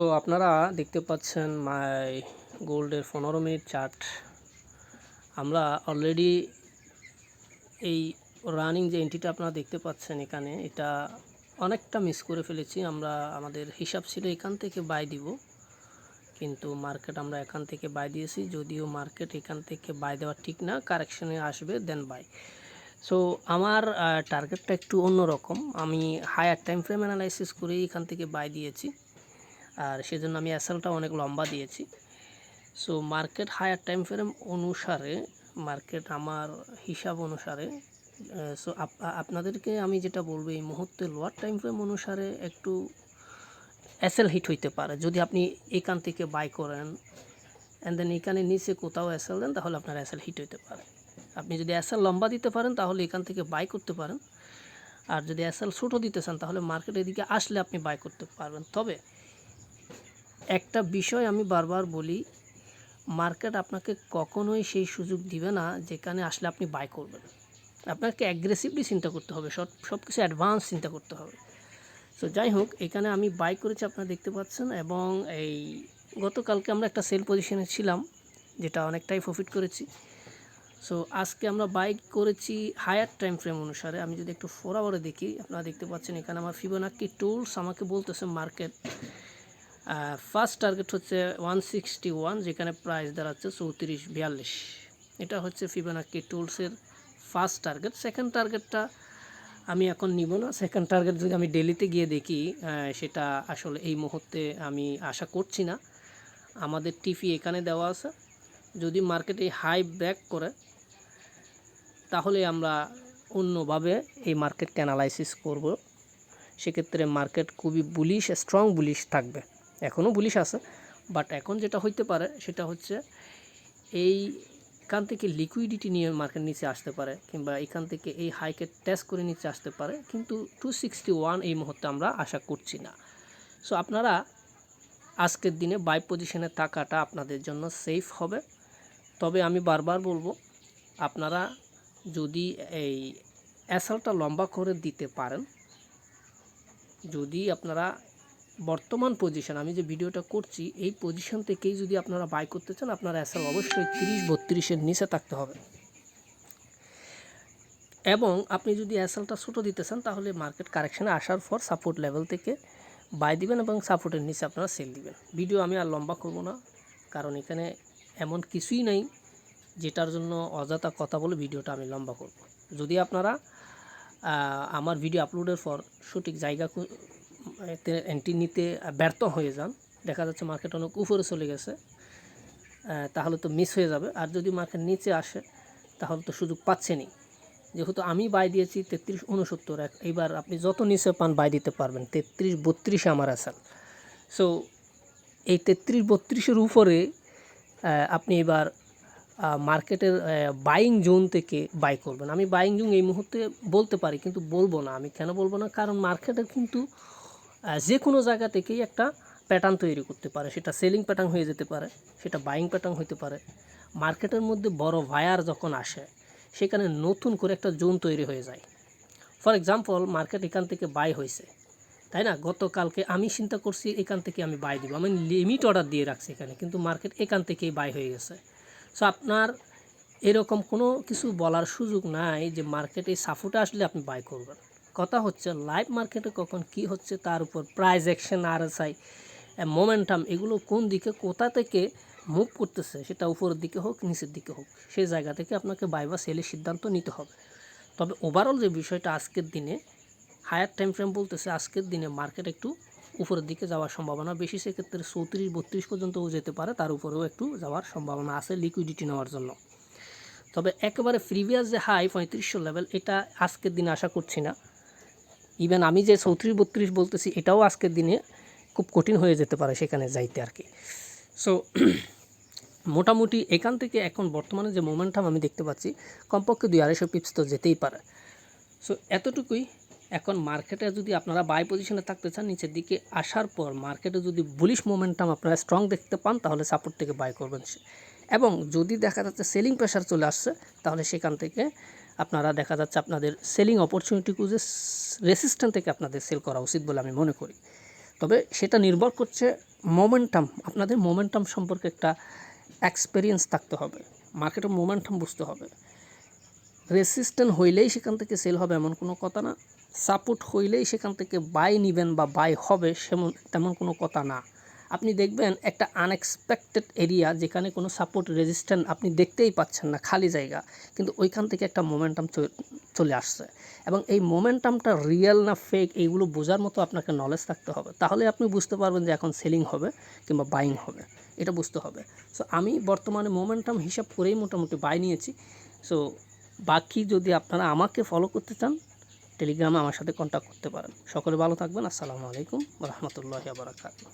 তো আপনারা দেখতে পাচ্ছেন মাই গোল্ডের 15 মিনিট চার্ট। আমরা অলরেডি এই রানিং যে এন্ট্রিটা আপনারা দেখতে পাচ্ছেন এখানে, এটা অনেকটা মিস করে ফেলেছি। আমরা আমাদের হিসাব ছিল এখান থেকে বাই দিব, কিন্তু মার্কেট আমরা এখান থেকে বাই দিয়েছি। যদিও মার্কেট এখান থেকে বাই দেওয়া ঠিক না, কারেকশানে আসবে দেন বাই। সো আমার টার্গেটটা একটু অন্যরকম। আমি হায়ার টাইম ফ্রেম অ্যানালাইসিস করেই এখান থেকে বাই দিয়েছি, আর সেজন্য আমি এসএলটা অনেক লম্বা দিয়েছি। So market higher time frame অনুসারে, মার্কেট আমার হিসাব অনুসারে, সো আপনাদেরকে আমি যেটা বলবো, এই মুহূর্তে লোয়ার টাইম ফ্রেম অনুসারে একটু এসএল হিট হইতে পারে। যদি আপনি এখান থেকে বাই করেন অ্যান্ড দেন এখানে নিচে কোথাও এসএল দেন, তাহলে আপনার এসএল হিট হইতে পারে। আপনি যদি এসএল লম্বা দিতে পারেন তাহলে এখান থেকে বাই করতে পারেন, আর যদি এসএল ছোটো দিতে চান তাহলে মার্কেট এদিকে আসলে আপনি বাই করতে পারবেন। তবে একটা বিষয় আমি বারবার বলি, মার্কেট আপনাকে কখনোই সেই সুযোগ দিবে না যেখানে আসলে আপনি বাই করবেন। আপনাকে অ্যাগ্রেসিভলি চিন্তা করতে হবে, সব কিছু অ্যাডভান্স চিন্তা করতে হবে। সো যাই হোক, এখানে আমি বাই করেছি আপনারা দেখতে পাচ্ছেন, এবং এই গতকালকে আমরা একটা সেল পজিশনে ছিলাম যেটা অনেকটাই প্রফিট করেছি। সো আজকে আমরা বাই করেছি হায়ার টাইম ফ্রেম অনুসারে। আমি যদি একটু 4 আওয়ারে দেখি, আপনারা দেখতে পাচ্ছেন এখানে আমার ফিবোনাকি টুলস আমাকে বলতেছে মার্কেট ফার্স্ট টার্গেট হচ্ছে 161, যেখানে প্রাইস দাঁড়াচ্ছে 3442। এটা হচ্ছে ফিবোনাকি টুলসের ফার্স্ট টার্গেট। সেকেন্ড টার্গেটটা আমি এখন নিব না। সেকেন্ড টার্গেট যদি আমি ডেলিতে গিয়ে দেখি, সেটা আসলে এই মুহূর্তে আমি আশা করছি না। আমাদের টিপি এখানে দেওয়া আছে। যদি মার্কেট এই হাই ব্রেক করে তাহলে আমরা অন্যভাবে এই মার্কেটকে অ্যানালাইসিস করব। সেক্ষেত্রে মার্কেট খুবই বুলিশ, স্ট্রং বুলিশ থাকবে। এখনও বুলিশ আছে, বাট এখন যেটা হইতে পারে সেটা হচ্ছে এইখান থেকে লিকুইডিটি নিয়ে মার্কেট নিচে আসতে পারে, কিংবা এখান থেকে এই হাইকে টেস্ট করে নিচে আসতে পারে, কিন্তু 261 এই মুহূর্তে আমরা আশা করছি না। সো আপনারা আজকের দিনে বাই পজিশনে থাকাটা আপনাদের জন্য সেফ হবে। তবে আমি বারবার বলবো, আপনারা যদি এই এসএলটা লম্বা করে দিতে পারেন, যদি আপনারা বর্তমান পজিশন, আমি যে ভিডিওটা করছি এই পজিশন থেকেই যদি আপনারা বাই করতে চান, আপনার এসএল অবশ্যই 30-32-এর নিচে থাকতে হবে। এবং আপনি যদি এসএলটা ছোটো দিতে চান তাহলে মার্কেট কারেকশানে আসার পর সাপোর্ট লেভেল থেকে বাই দিবেন এবং সাপোর্টের নিচে আপনারা সেল দিবেন। ভিডিও আমি আর লম্বা করব না, কারণ এখানে এমন কিছুই নেই যেটার জন্য অযথা কথা বলে ভিডিওটা আমি লম্বা করব। যদি আপনারা আমার ভিডিও আপলোডের পর সঠিক জায়গা এন্ট্রি নিতে ব্যর্থ হয়ে যান, দেখা যাচ্ছে মার্কেট অনেক উপরে চলে গেছে, তাহলে তো মিস হয়ে যাবে। আর যদি মার্কেট নিচে আসে তাহলে তো সুযোগ পাচ্ছেনই। যেহেতু আমি বাই দিয়েছি 33-69, এইবার আপনি যত নিচে পান বাই দিতে পারবেন। 33-32 আমার এসএল। সো এই 33-32-এর উপরে আপনি এবার মার্কেটের বাইং জোন থেকে বাই করবেন। আমি বাইং জোন এই মুহূর্তে বলতে পারি, কিন্তু বলবো না। আমি কেন বলবো না? কারণ মার্কেটের কিন্তু যে কোনো জায়গা থেকেই একটা প্যাটার্ন তৈরি করতে পারে। সেটা সেলিং প্যাটার্ন হয়ে যেতে পারে, সেটা বাইং প্যাটার্ন হতে পারে। মার্কেটের মধ্যে বড় বায়ার যখন আসে, সেখানে নতুন করে একটা জোন তৈরি হয়ে যায়। ফর এক্সাম্পল, মার্কেট এখান থেকে বাই হয়েছে, তাই না? গতকালকে আমি চিন্তা করছি এখান থেকে আমি বাই দিব, আমি লিমিট অর্ডার দিয়ে রাখছি এখানে, কিন্তু মার্কেট এখান থেকেই বাই হয়ে গেছে। সো আপনার এরকম কোনো কিছু বলার সুযোগ নাই যে মার্কেটে সাপোর্টে আসলে আপনি বাই করবেন। কথা হচ্ছে লাইভ মার্কেটে কখন কি হচ্ছে তার উপর, প্রাইস অ্যাকশন, আরএসআই, মোমেন্টাম, এগুলো কোন দিকে কোথা থেকে মুভ করতেছে, সেটা উপরের দিকে হোক নিচের দিকে হোক, সেই জায়গা থেকে আপনাকে বাই বা সেলের সিদ্ধান্ত নিতে হবে। তবে ওভারঅল যে বিষয়টা, আজকের দিনে হায়ার টাইম ফ্রেম বলতেছে আজকের দিনে মার্কেট একটু উপরের দিকে যাওয়ার সম্ভাবনা বেশি। সেক্ষেত্রে 34-32 পর্যন্তও যেতে পারে, তার উপরেও একটু যাওয়ার সম্ভাবনা আছে লিকুইডিটি নেওয়ার জন্য। তবে একেবারে প্রিভিয়াস যে হাই 3500 লেভেল, এটা আজকের দিনে আশা করছি না। ইভেন আমি যে 34-32 বলতেছি, এটাও আজকের দিনে খুব কঠিন হয়ে যেতে পারে সেখানে যাইতে আর কি। সো মোটামুটি এখান থেকে এখন বর্তমানে যে মোমেন্টাম আমি দেখতে পাচ্ছি, কমপক্ষে 200-250 পিপস তো যেতেই পারে। সো এতটুকুই। এখন মার্কেটে যদি আপনারা বাই পজিশনে থাকতে চান, নিচের দিকে আসার পর মার্কেটে যদি বুলিশ মোমেন্টাম আপনারা স্ট্রং দেখতে পান, তাহলে সাপোর্ট থেকে বাই করবেন। এবং যদি দেখা যাচ্ছে সেলিং প্রেশার চলে আসছে, তাহলে সেখান থেকে আপনারা দেখা যাচ্ছে আপনাদের সেলিং অপরচুনিটি খুঁজে রেসিস্ট্যান্ট থেকে আপনাদের সেল করা উচিত বলে আমি মনে করি। তবে সেটা নির্ভর করছে মোমেন্টাম, আপনাদের মোমেন্টাম সম্পর্কে একটা এক্সপেরিয়েন্স থাকতে হবে, মার্কেটের মোমেন্টাম বুঝতে হবে। রেসিস্ট্যান্ট হইলেই সেখান থেকে সেল হবে এমন কোনো কথা না, সাপোর্ট হইলেই সেখান থেকে বাই নেবেন বা বাই হবে তেমন কোনো কথা না। আপনি দেখবেন একটা আনএক্সপেক্টেড এরিয়া যেখানে কোনো সাপোর্ট রেজিস্ট্যান্ট আপনি দেখতেই পাচ্ছেন না, খালি জায়গা, কিন্তু ওইখান থেকে একটা মোমেন্টাম চলে আসছে, এবং এই মোমেন্টামটা রিয়েল না ফেক এইগুলো বোঝার মতো আপনাকে নলেজ থাকতে হবে, তাহলে আপনি বুঝতে পারবেন যে এখন সেলিং হবে কিংবা বাইং হবে, এটা বুঝতে হবে। সো আমি বর্তমানে মোমেন্টাম হিসাব করেই মোটামুটি বাই নিয়েছি। সো বাকি যদি আপনারা আমাকে ফলো করতে চান, টেলিগ্রামে আমার সাথে কন্ট্যাক্ট করতে পারেন। সকলে ভালো থাকবেন। আসসালামু আলাইকুম ওয়া রাহমাতুল্লাহি ওয়া বারাকাতুহু।